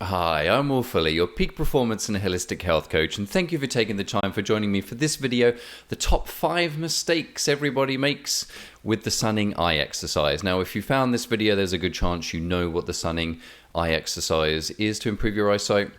Hi, I'm Will Fuller, your peak performance and holistic health coach, and thank you for taking the time for joining me for this video, the top 5 mistakes everybody makes with the sunning eye exercise. Now, if you found this video, there's a good chance you know what the sunning eye exercise is to improve your eyesight.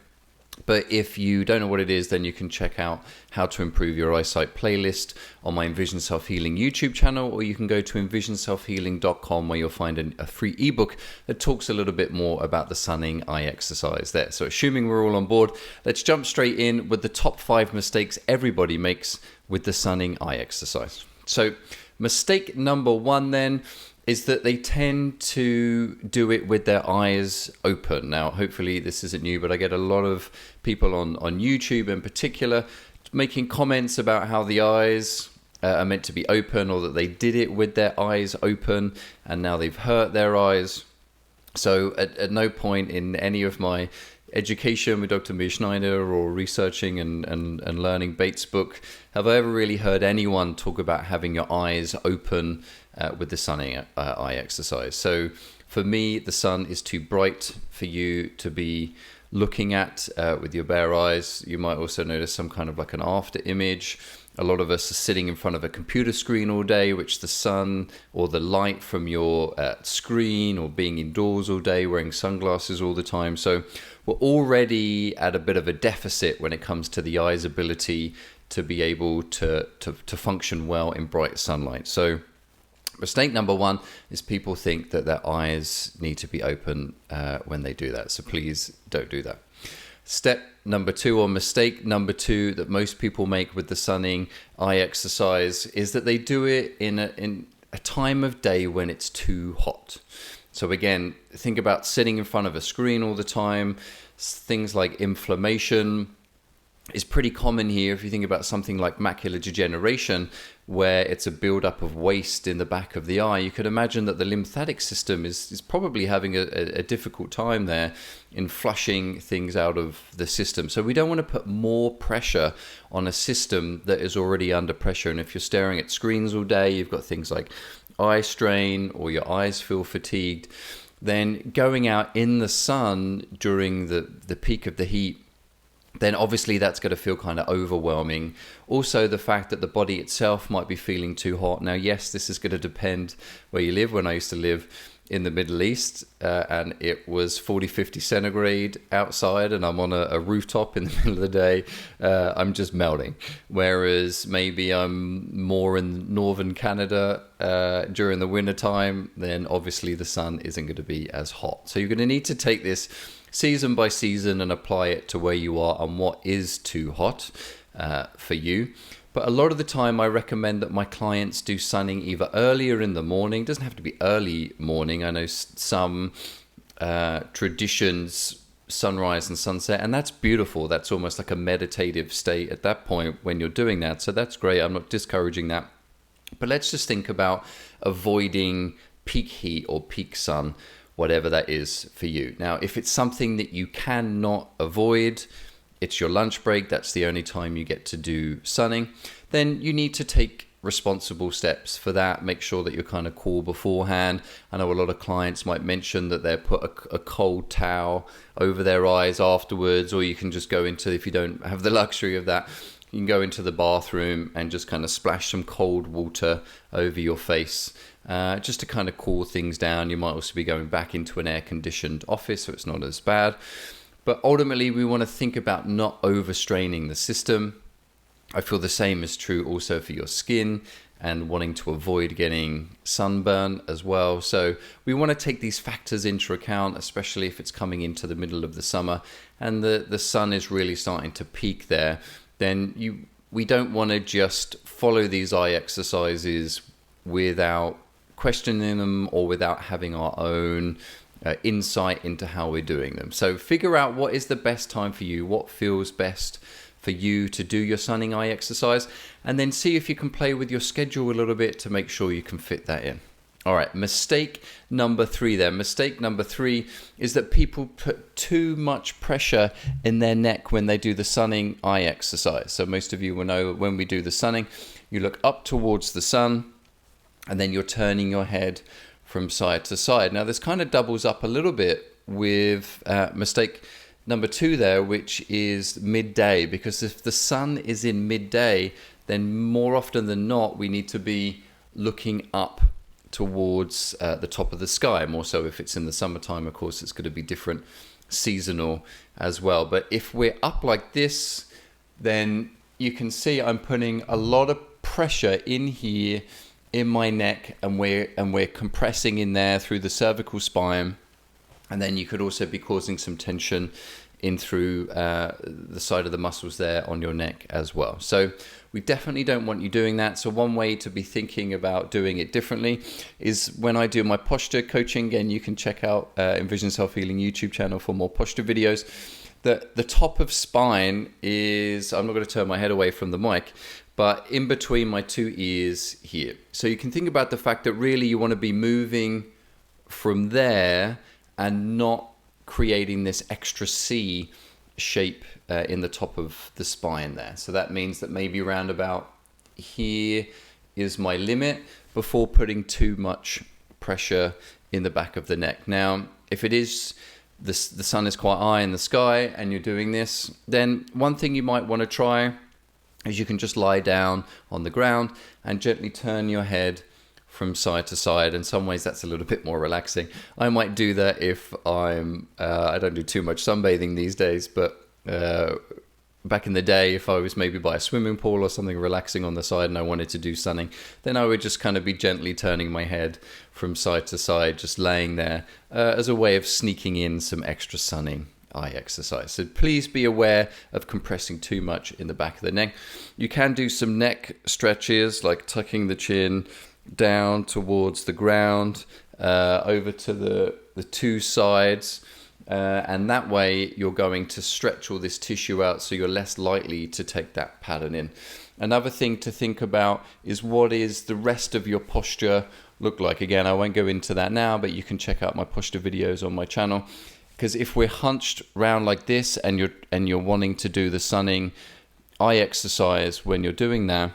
But if you don't know what it is, then you can check out How to Improve Your Eyesight playlist on my Envision Self-Healing YouTube channel, or you can go to envisionselfhealing.com where you'll find a free ebook that talks a little bit more about the sunning eye exercise there. So assuming we're all on board, let's jump straight in with the top 5 mistakes everybody makes with the sunning eye exercise. So mistake number 1 then is that they tend to do it with their eyes open. Now, hopefully this isn't new, but I get a lot of people on YouTube in particular making comments about how the eyes are meant to be open, or that they did it with their eyes open and now they've hurt their eyes. So at no point in any of my education with Dr. Mir Schneider or researching and learning Bates' book have I ever really heard anyone talk about having your eyes open with the sunning eye exercise. So for me, the sun is too bright for you to be looking at with your bare eyes. You might also notice some kind of like an after image. A lot of us are sitting in front of a computer screen all day, which the sun or the light from your screen, or being indoors all day, wearing sunglasses all the time. So we're already at a bit of a deficit when it comes to the eye's ability to be able to function well in bright sunlight. So mistake number 1 is people think that their eyes need to be open when they do that. So please don't do that. Step number 2, or mistake number 2 that most people make with the sunning eye exercise, is that they do it in a time of day when it's too hot. So again, think about sitting in front of a screen all the time. Things like inflammation is pretty common here. If you think about something like macular degeneration, where it's a buildup of waste in the back of the eye, you could imagine that the lymphatic system is probably having a difficult time there in flushing things out of the system. So we don't want to put more pressure on a system that is already under pressure. And if you're staring at screens all day, you've got things like eye strain, or your eyes feel fatigued, then going out in the sun during the peak of the heat, then obviously that's going to feel kind of overwhelming. Also, the fact that the body itself might be feeling too hot. Now, yes, this is going to depend where you live. When I used to live in the Middle East and it was 40, 50 centigrade outside, and I'm on a rooftop in the middle of the day, I'm just melting. Whereas maybe I'm more in northern Canada during the winter time, then obviously the sun isn't going to be as hot. So you're going to need to take this season by season and apply it to where you are and what is too hot for you. But a lot of the time I recommend that my clients do sunning either earlier in the morning. It doesn't have to be early morning. I know some traditions, sunrise and sunset, and that's beautiful. That's almost like a meditative state at that point when you're doing that. So that's great. I'm not discouraging that. But let's just think about avoiding peak heat or peak sun, whatever that is for you. Now, if it's something that you cannot avoid, it's your lunch break, that's the only time you get to do sunning, then you need to take responsible steps for that. Make sure that you're kind of cool beforehand. I know a lot of clients might mention that they put a cold towel over their eyes afterwards, or you can just go into, if you don't have the luxury of that, you can go into the bathroom and just kind of splash some cold water over your face, just to kind of cool things down. You might also be going back into an air-conditioned office, so it's not as bad. But ultimately, we want to think about not overstraining the system. I feel the same is true also for your skin and wanting to avoid getting sunburn as well. So we want to take these factors into account, especially if it's coming into the middle of the summer and the sun is really starting to peak there. Then we don't want to just follow these eye exercises without questioning them or without having our own insight into how we're doing them. So figure out what is the best time for you, what feels best for you to do your sunning eye exercise, and then see if you can play with your schedule a little bit to make sure you can fit that in. All right, mistake number 3 then. Mistake number 3 is that people put too much pressure in their neck when they do the sunning eye exercise. So most of you will know when we do the sunning, you look up towards the sun and then you're turning your head from side to side. Now this kind of doubles up a little bit with mistake number 2 there, which is midday, because if the sun is in midday, then more often than not, we need to be looking up towards the top of the sky. More so if it's in the summertime, of course, it's going to be different, seasonal as well. But if we're up like this, then you can see I'm putting a lot of pressure in here in my neck, and we're compressing in there through the cervical spine. And then you could also be causing some tension in through the side of the muscles there on your neck as well. So we definitely don't want you doing that. So one way to be thinking about doing it differently is when I do my posture coaching. Again, you can check out Envision Self-Healing YouTube channel for more posture videos. The top of spine is, I'm not going to turn my head away from the mic, but in between my 2 ears here. So you can think about the fact that really you want to be moving from there and not creating this extra C shape in the top of the spine there. So that means that maybe around about here is my limit before putting too much pressure in the back of the neck. Now, if it is the sun is quite high in the sky and you're doing this, then one thing you might want to try is you can just lie down on the ground and gently turn your head from side to side. In some ways that's a little bit more relaxing. I might do that if I'm I don't do too much sunbathing these days, but back in the day, if I was maybe by a swimming pool or something relaxing on the side and I wanted to do sunning, then I would just kind of be gently turning my head from side to side, just laying there as a way of sneaking in some extra sunning eye exercise. So please be aware of compressing too much in the back of the neck. You can do some neck stretches, like tucking the chin down towards the ground, over to the 2 sides, and that way you're going to stretch all this tissue out, so you're less likely to take that pattern in. Another thing to think about is what is the rest of your posture look like. Again, I won't go into that now, but you can check out my posture videos on my channel. Because if we're hunched round like this and you're wanting to do the sunning eye exercise when you're doing that,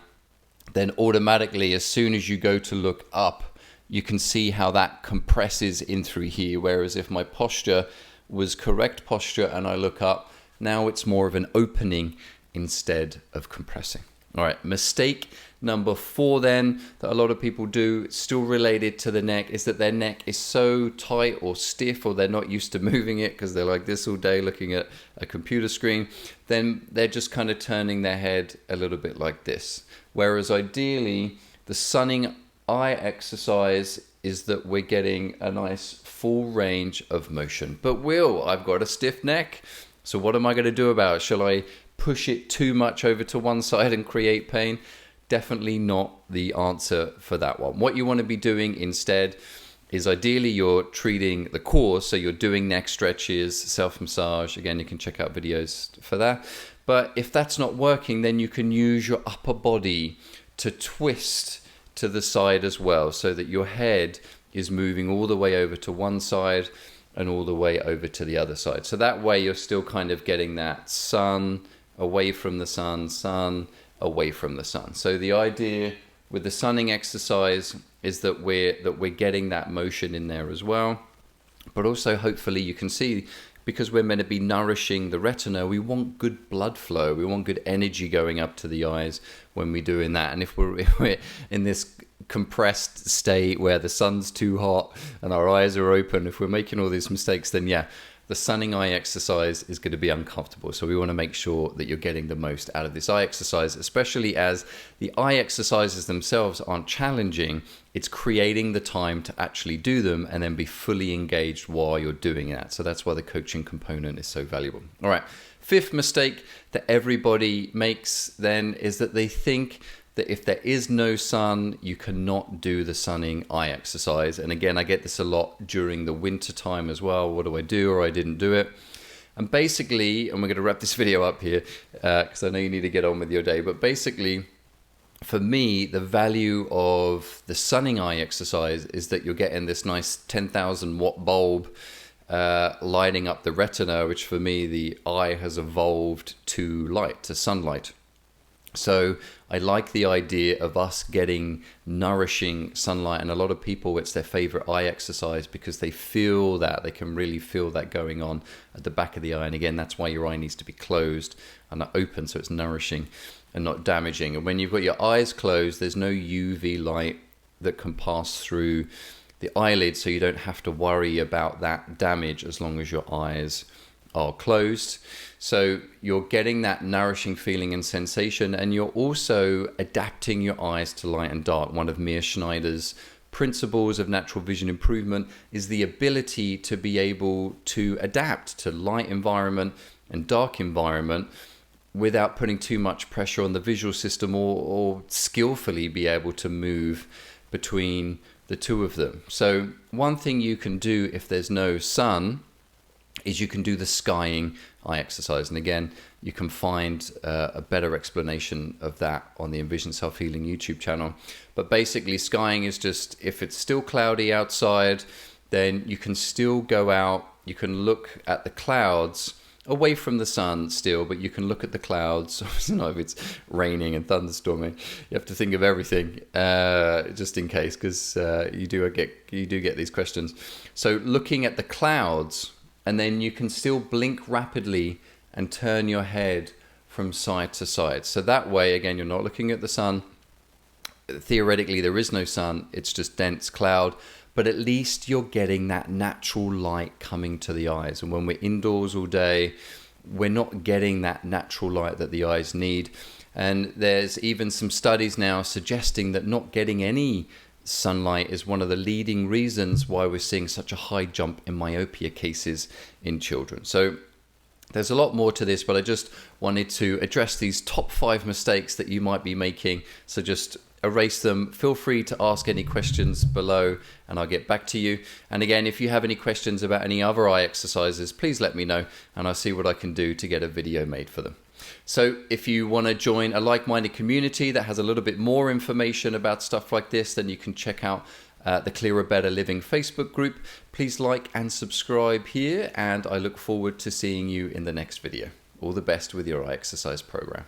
then automatically as soon as you go to look up, you can see how that compresses in through here. Whereas if my posture was correct posture and I look up, now it's more of an opening instead of compressing. All right, mistake number 4 then that a lot of people do, still related to the neck, is that their neck is so tight or stiff, or they're not used to moving it because they're like this all day looking at a computer screen. Then they're just kind of turning their head a little bit like this. Whereas ideally, the sunning eye exercise is that we're getting a nice full range of motion. But I've got a stiff neck, so what am I going to do about it? Shall I push it too much over to one side and create pain? Definitely not the answer for that one. What you want to be doing instead is ideally you're treating the core, so you're doing neck stretches, self-massage. Again, you can check out videos for that. But if that's not working, then you can use your upper body to twist to the side as well, so that your head is moving all the way over to one side and all the way over to the other side. So that way you're still kind of getting that sun away from the sun, sun away from the sun. So the idea with the sunning exercise is that we're getting that motion in there as well. But also hopefully you can see, because we're meant to be nourishing the retina, we want good blood flow. We want good energy going up to the eyes when we're doing that. And if we're in this compressed state where the sun's too hot and our eyes are open, if we're making all these mistakes, then yeah, the sunning eye exercise is going to be uncomfortable. So we want to make sure that you're getting the most out of this eye exercise, especially as the eye exercises themselves aren't challenging. It's creating the time to actually do them and then be fully engaged while you're doing that. So that's why the coaching component is so valuable. All right. 5th mistake that everybody makes then is that they think that if there is no sun, you cannot do the sunning eye exercise. And again, I get this a lot during the winter time as well. What do I do, or I didn't do it? And basically, and we're going to wrap this video up here because I know you need to get on with your day, but basically, for me, the value of the sunning eye exercise is that you're getting this nice 10,000 watt bulb lighting up the retina, which for me, the eye has evolved to light, to sunlight. So I like the idea of us getting nourishing sunlight, and a lot of people, it's their favorite eye exercise because they feel that, they can really feel that going on at the back of the eye. And again, that's why your eye needs to be closed and not open, so it's nourishing and not damaging. And when you've got your eyes closed, there's no UV light that can pass through the eyelid, so you don't have to worry about that damage as long as your eyes are closed. So you're getting that nourishing feeling and sensation, and you're also adapting your eyes to light and dark. One of Mia Schneider's principles of natural vision improvement is the ability to be able to adapt to light environment and dark environment without putting too much pressure on the visual system, or skillfully be able to move between the two of them. So one thing you can do if there's no sun is you can do the skying eye exercise. And again, you can find a better explanation of that on the Envision Self-Healing YouTube channel. But basically, skying is just, if it's still cloudy outside, then you can still go out, you can look at the clouds away from the sun still, but you can look at the clouds. Obviously not if it's raining and thunderstorming. You have to think of everything just in case, because you do get these questions. So looking at the clouds, and then you can still blink rapidly and turn your head from side to side. So that way, again, you're not looking at the sun. Theoretically, there is no sun. It's just dense cloud. But at least you're getting that natural light coming to the eyes. And when we're indoors all day, we're not getting that natural light that the eyes need. And there's even some studies now suggesting that not getting any sunlight is one of the leading reasons why we're seeing such a high jump in myopia cases in children. So there's a lot more to this, but I just wanted to address these top 5 mistakes that you might be making. So just erase them. Feel free to ask any questions below and I'll get back to you. And again, if you have any questions about any other eye exercises, please let me know and I'll see what I can do to get a video made for them. So if you want to join a like-minded community that has a little bit more information about stuff like this, then you can check out the Clearer Better Living Facebook group. Please like and subscribe here, and I look forward to seeing you in the next video. All the best with your eye exercise program.